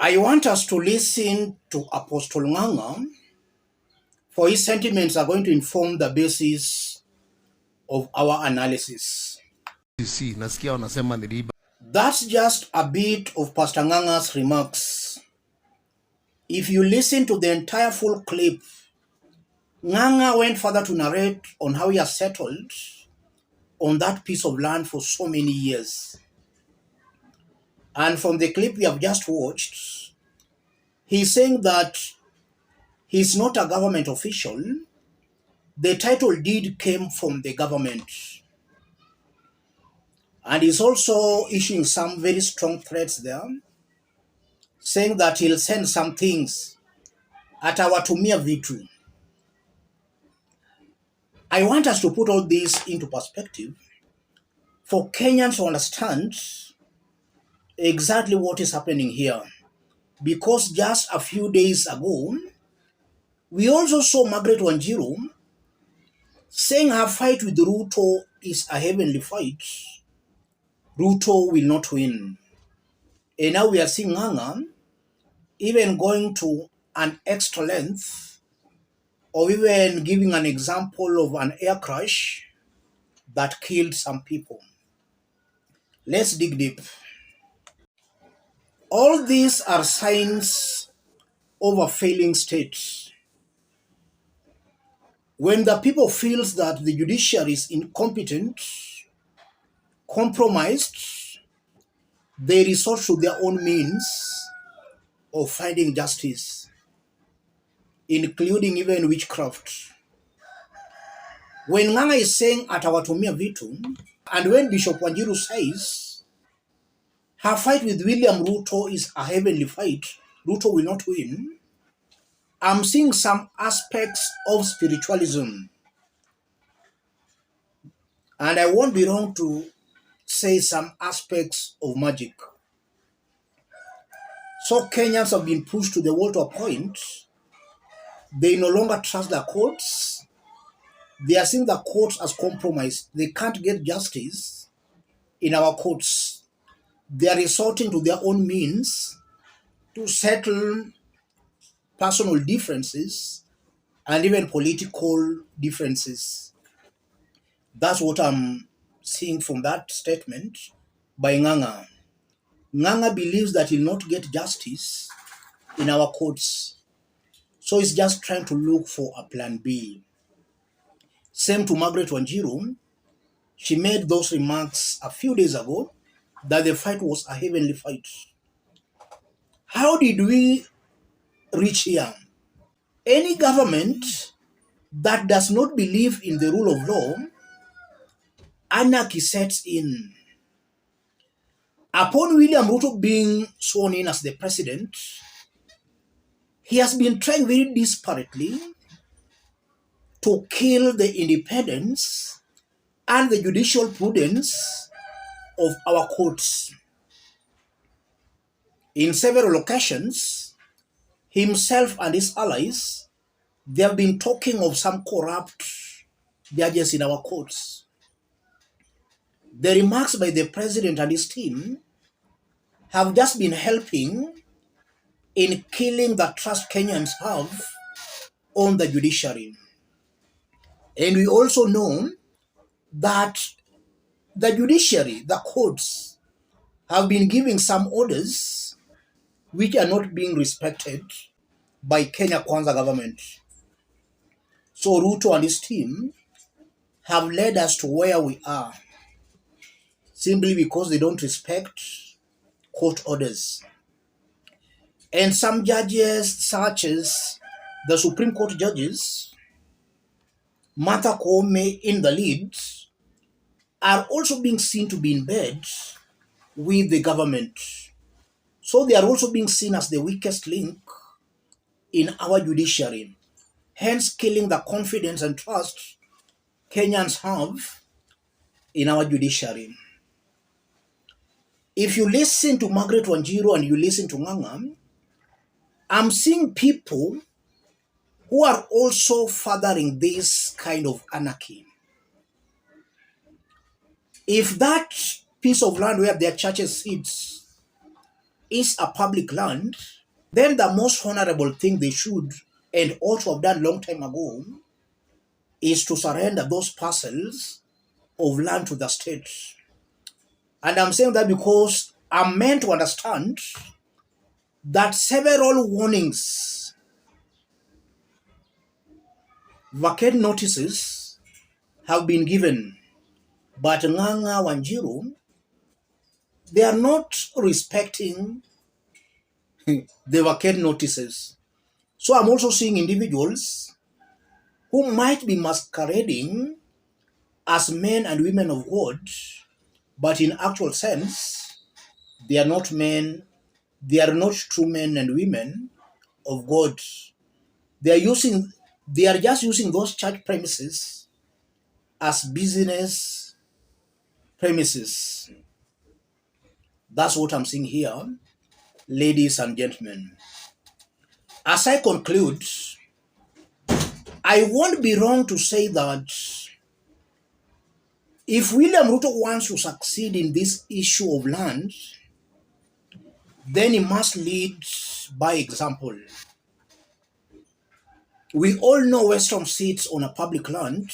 I want us to listen to Apostle Nganga, for his sentiments are going to inform the basis of our analysis. That's just a bit of Pastor Nganga's remarks. If you listen to the entire full clip, Nganga went further to narrate on how he has settled on that piece of land for so many years. And from the clip we have just watched, he's saying that he's not a government official. The title deed came from the government. And he's also issuing some very strong threats there, saying that he'll send some things at our Tumia victory. I want us to put all this into perspective for Kenyans to understand exactly what is happening here. Because just a few days ago, we also saw Margaret Wanjiru saying her fight with Ruto is a heavenly fight. Ruto will not win. And now we are seeing Nganga even going to an extra length or even giving an example of an air crash that killed some people. Let's dig deep. All these are signs of a failing state. When the people feels that the judiciary is incompetent, compromised, they resort to their own means of finding justice, including even witchcraft. When Nganga is saying at our Tumia Vitu, and when Bishop Wanjiru says her fight with William Ruto is a heavenly fight, Ruto will not win, I'm seeing some aspects of spiritualism. And I won't be wrong to say some aspects of magic. So Kenyans have been pushed to the wall to a point. They no longer trust the courts. They are seeing the courts as compromised. They can't get justice in our courts. They are resorting to their own means to settle personal differences and even political differences. That's what I'm seeing from that statement by Nganga. Nganga believes that he'll not get justice in our courts. So he's just trying to look for a plan B. Same to Margaret Wanjiru. She made those remarks a few days ago that the fight was a heavenly fight. How did we reach here? Any government that does not believe in the rule of law, anarchy sets in. Upon William Ruto being sworn in as the president, he has been trying very desperately to kill the independence and the judicial prudence of our courts. In several occasions, himself and his allies, they have been talking of some corrupt judges in our courts. The remarks by the president and his team have just been helping in killing the trust Kenyans have on the judiciary. And we also know that the judiciary, the courts, have been giving some orders which are not being respected by Kenya Kwanza government. So Ruto and his team have led us to where we are simply because they don't respect court orders. And some judges, such as the Supreme Court judges, Martha Koome in the lead, are also being seen to be in bed with the government. So they are also being seen as the weakest link in our judiciary, hence killing the confidence and trust Kenyans have in our judiciary. If you listen to Margaret Wanjiru and you listen to Nganga, I'm seeing people who are also furthering this kind of anarchy. If that piece of land where their churches sits is a public land, then the most honorable thing they should and ought to have done long time ago is to surrender those parcels of land to the state. And I'm saying that because I'm meant to understand that several warnings, vacate notices have been given, but Nganga Wanjiru, they are not respecting the vacate notices. So I'm also seeing individuals who might be masquerading as men and women of God, but in actual sense, they are not men, they are not true men and women of God. They are just using those church premises as business premises. That's what I'm seeing here, ladies and gentlemen. As I conclude, I won't be wrong to say that if William Ruto wants to succeed in this issue of land, then he must lead by example. We all know Western sits on a public land.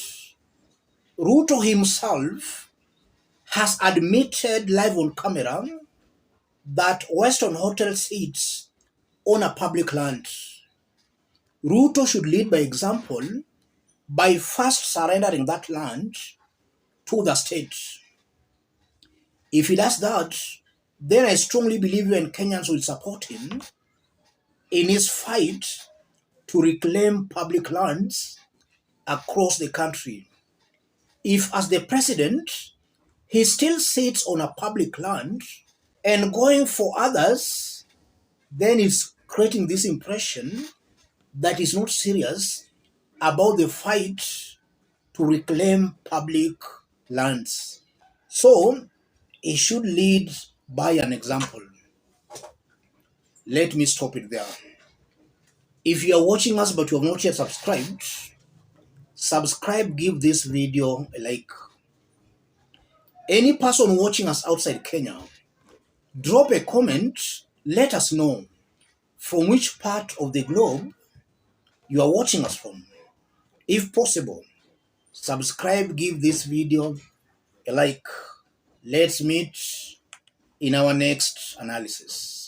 Ruto himself has admitted live on camera that Western Hotel sits on a public land. Ruto should lead by example by first surrendering that land to the state. If he does that, then I strongly believe you and Kenyans will support him in his fight to reclaim public lands across the country. If, as the president, he still sits on a public land and going for others, then it's creating this impression that is not serious about the fight to reclaim public lands. So, he should lead by an example. Let me stop it there. If you are watching us but you have not yet subscribed, subscribe, give this video a like. Any person watching us outside Kenya, drop a comment, let us know from which part of the globe you are watching us from. If possible, subscribe, give this video a like. Let's meet in our next analysis.